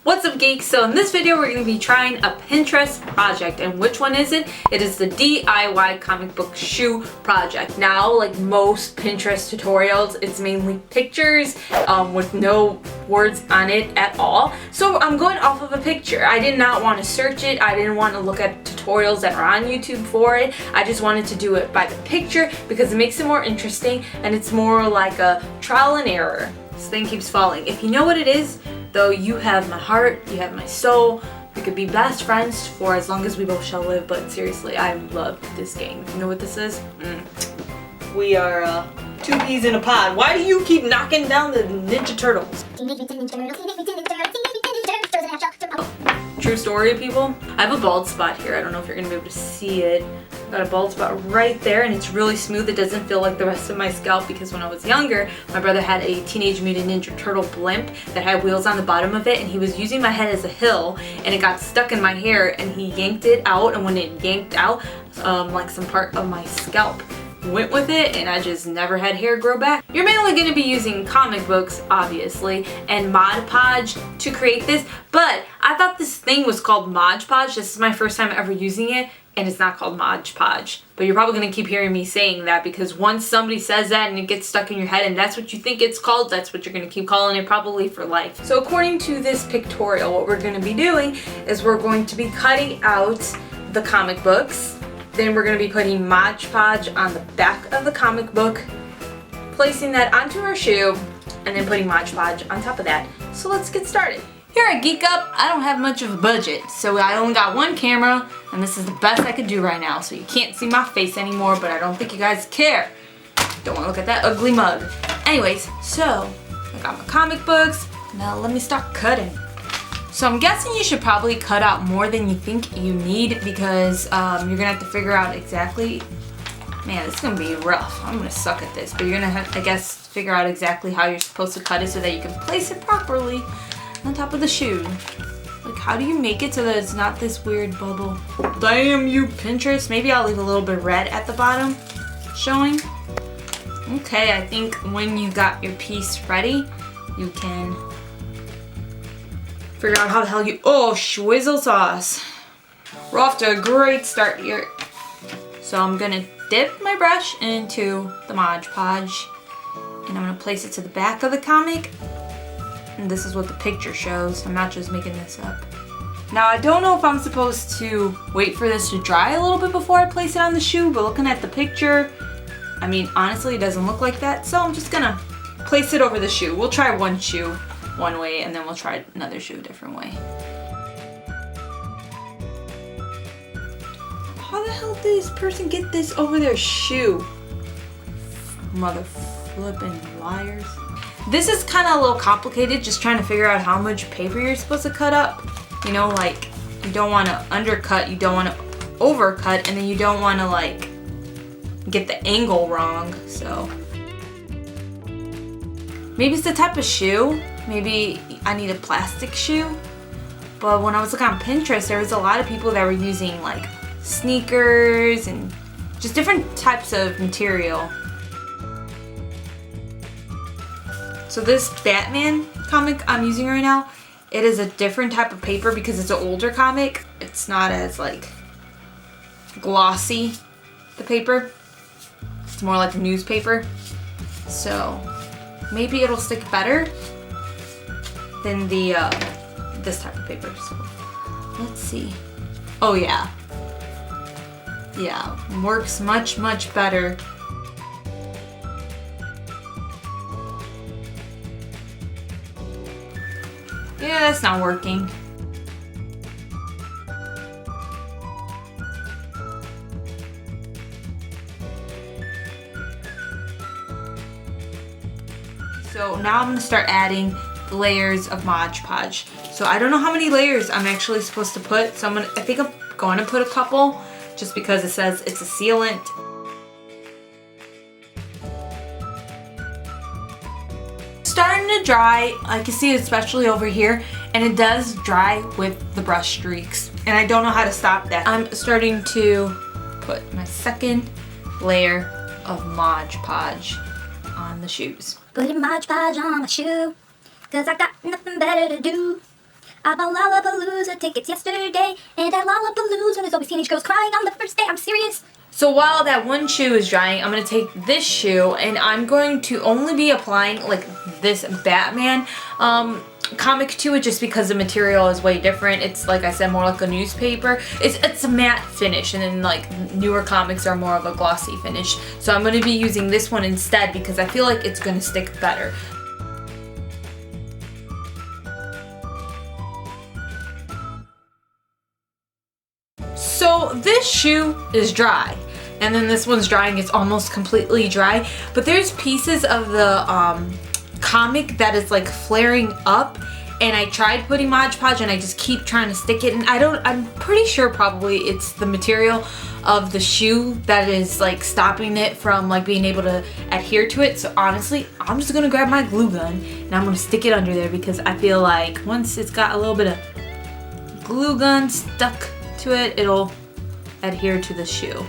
What's up, geeks? So in this video we're going to be trying a Pinterest project, and which one is it? It is the DIY comic book shoe project. Now, like most Pinterest tutorials, it's mainly pictures with no words on it at all. So I'm going off of a picture. I did not want to search it. I didn't want to look at tutorials that are on YouTube for it. I just wanted to do it by the picture because it makes it more interesting and it's more like a trial and error. This thing keeps falling. If you know what it is, though, you have my heart, you have my soul. We could be best friends for as long as we both shall live, but seriously, I love this game. You know what this is? We are two peas in a pod. Why do you keep knocking down the Ninja Turtles? True story, people. I have a bald spot here. I don't know if you're gonna be able to see it. I've got a bald spot right there, and it's really smooth. It doesn't feel like the rest of my scalp because when I was younger, my brother had a Teenage Mutant Ninja Turtle blimp that had wheels on the bottom of it, and he was using my head as a hill, and it got stuck in my hair, and he yanked it out, and when it yanked out, like some part of my scalp went with it, and I just never had hair grow back. You're mainly going to be using comic books, obviously, and Mod Podge to create this, but I thought this thing was called Mod Podge. This is my first time ever using it, and it's not called Mod Podge. But you're probably going to keep hearing me saying that because once somebody says that and it gets stuck in your head and that's what you think it's called, that's what you're going to keep calling it probably for life. So according to this pictorial, what we're going to be doing is we're going to be cutting out the comic books. Then we're going to be putting Mod Podge on the back of the comic book, placing that onto our shoe, and then putting Mod Podge on top of that. So let's get started. Here at Geekup, I don't have much of a budget, so I only got one camera, and this is the best I could do right now. So you can't see my face anymore, but I don't think you guys care. Don't want to look at that ugly mug. Anyways, so I got my comic books. Now let me start cutting. So I'm guessing you should probably cut out more than you think you need because you're gonna have to figure out exactly. Man, this is gonna be rough. I'm gonna suck at this, but you're gonna have, I guess, figure out exactly how you're supposed to cut it so that you can place it properly on top of the shoe. Like, how do you make it so that it's not this weird bubble? Damn you, Pinterest. Maybe I'll leave a little bit red at the bottom showing. Okay, I think when you got your piece ready, you can figure out how the hell you, oh, schwizzle sauce. We're off to a great start here. So I'm gonna dip my brush into the Mod Podge and I'm gonna place it to the back of the comic. And this is what the picture shows. I'm not just making this up. Now I don't know if I'm supposed to wait for this to dry a little bit before I place it on the shoe, but looking at the picture, I mean, honestly, it doesn't look like that. So I'm just gonna place it over the shoe. We'll try one shoe one way and then we'll try another shoe a different way. How the hell did this person get this over their shoe? Mother flipping liars. This is kind of a little complicated, just trying to figure out how much paper you're supposed to cut up. You know, like, you don't want to undercut, you don't want to overcut, and then you don't want to, like, get the angle wrong, so. Maybe it's the type of shoe. Maybe I need a plastic shoe. But when I was looking on Pinterest, there was a lot of people that were using like sneakers and just different types of material. So this Batman comic I'm using right now, it is a different type of paper because it's an older comic. It's not as like glossy, the paper. It's more like a newspaper. So maybe it'll stick better than the this type of paper. So let's see. Oh yeah. Yeah, works much better. Yeah, that's not working. So now I'm gonna start adding layers of Mod Podge. So I don't know how many layers I'm actually supposed to put. So I think I'm going to put a couple just because it says it's a sealant. Starting to dry, I can see it especially over here, and it does dry with the brush streaks. And I don't know how to stop that. I'm starting to put my second layer of Mod Podge on the shoes. Putting Podge on my shoe, 'cause I got nothing better to do. I bought Lollapalooza tickets yesterday, and at Lollapalooza there's always teenage girls crying on the first day. I'm serious. So while that one shoe is drying, I'm going to take this shoe and I'm going to only be applying like this Batman comic to it just because the material is way different. It's, like I said, more like a newspaper. It's a matte finish, and then like newer comics are more of a glossy finish. So I'm going to be using this one instead because I feel like it's going to stick better. So this shoe is dry, and then this one's drying. It's almost completely dry, but there's pieces of the comic that is like flaring up, and I tried putting Mod Podge and I just keep trying to stick it, and I'm pretty sure probably it's the material of the shoe that is like stopping it from like being able to adhere to it. So honestly, I'm just gonna grab my glue gun and I'm gonna stick it under there because I feel like once it's got a little bit of glue gun stuck to it, it'll adhere to the shoe.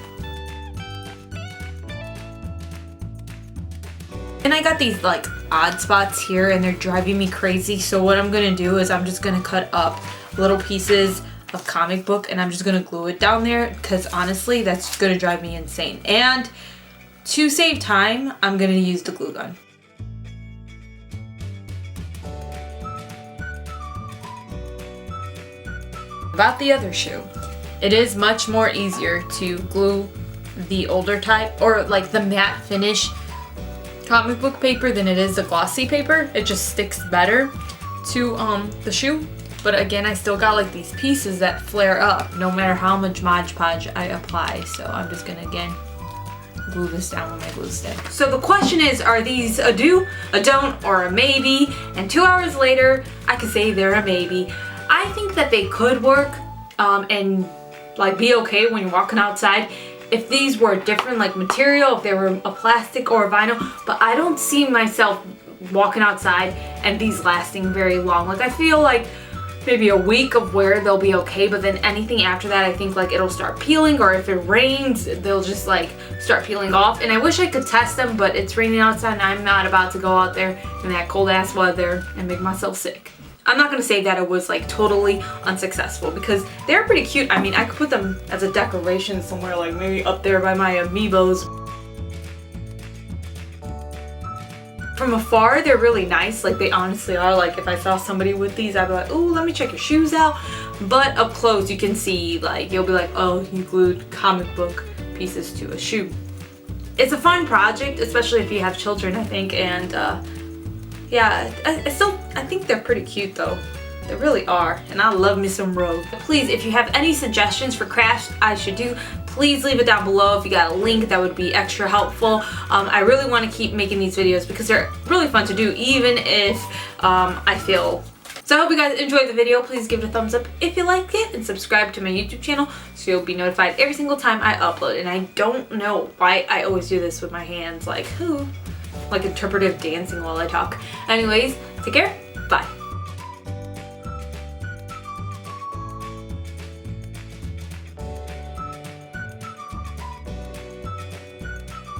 And I got these like odd spots here and they're driving me crazy. So what I'm gonna do is I'm just gonna cut up little pieces of comic book and I'm just gonna glue it down there because honestly that's gonna drive me insane. And to save time, I'm gonna use the glue gun. About the other shoe, it is much more easier to glue the older type or like the matte finish comic book paper than it is the glossy paper. It just sticks better to the shoe. But again, I still got like these pieces that flare up no matter how much Mod Podge I apply. So I'm just gonna again glue this down with my glue stick. So the question is, are these a do, a don't, or a maybe? And 2 hours later, I could say they're a maybe. I think that they could work and like be okay when you're walking outside if these were different like material, if they were a plastic or a vinyl, but I don't see myself walking outside and these lasting very long. Like I feel like maybe a week of wear they'll be okay, but then anything after that I think like it'll start peeling, or if it rains they'll just like start peeling off. And I wish I could test them, but it's raining outside and I'm not about to go out there in that cold ass weather and make myself sick. I'm not gonna say that it was like totally unsuccessful because they're pretty cute. I mean, I could put them as a decoration somewhere, like maybe up there by my amiibos. From afar, they're really nice. Like they honestly are. Like if I saw somebody with these, I'd be like, oh, let me check your shoes out. But up close, you can see like, you'll be like, oh, you glued comic book pieces to a shoe. It's a fun project, especially if you have children, I think, and yeah, I think they're pretty cute though. They really are, and I love me some Rogue. Please, if you have any suggestions for crafts I should do, please leave it down below. If you got a link, that would be extra helpful. I really want to keep making these videos because they're really fun to do, even if I feel. So I hope you guys enjoyed the video. Please give it a thumbs up if you liked it, and subscribe to my YouTube channel so you'll be notified every single time I upload. And I don't know why I always do this with my hands, like interpretive dancing while I talk. Anyways, take care.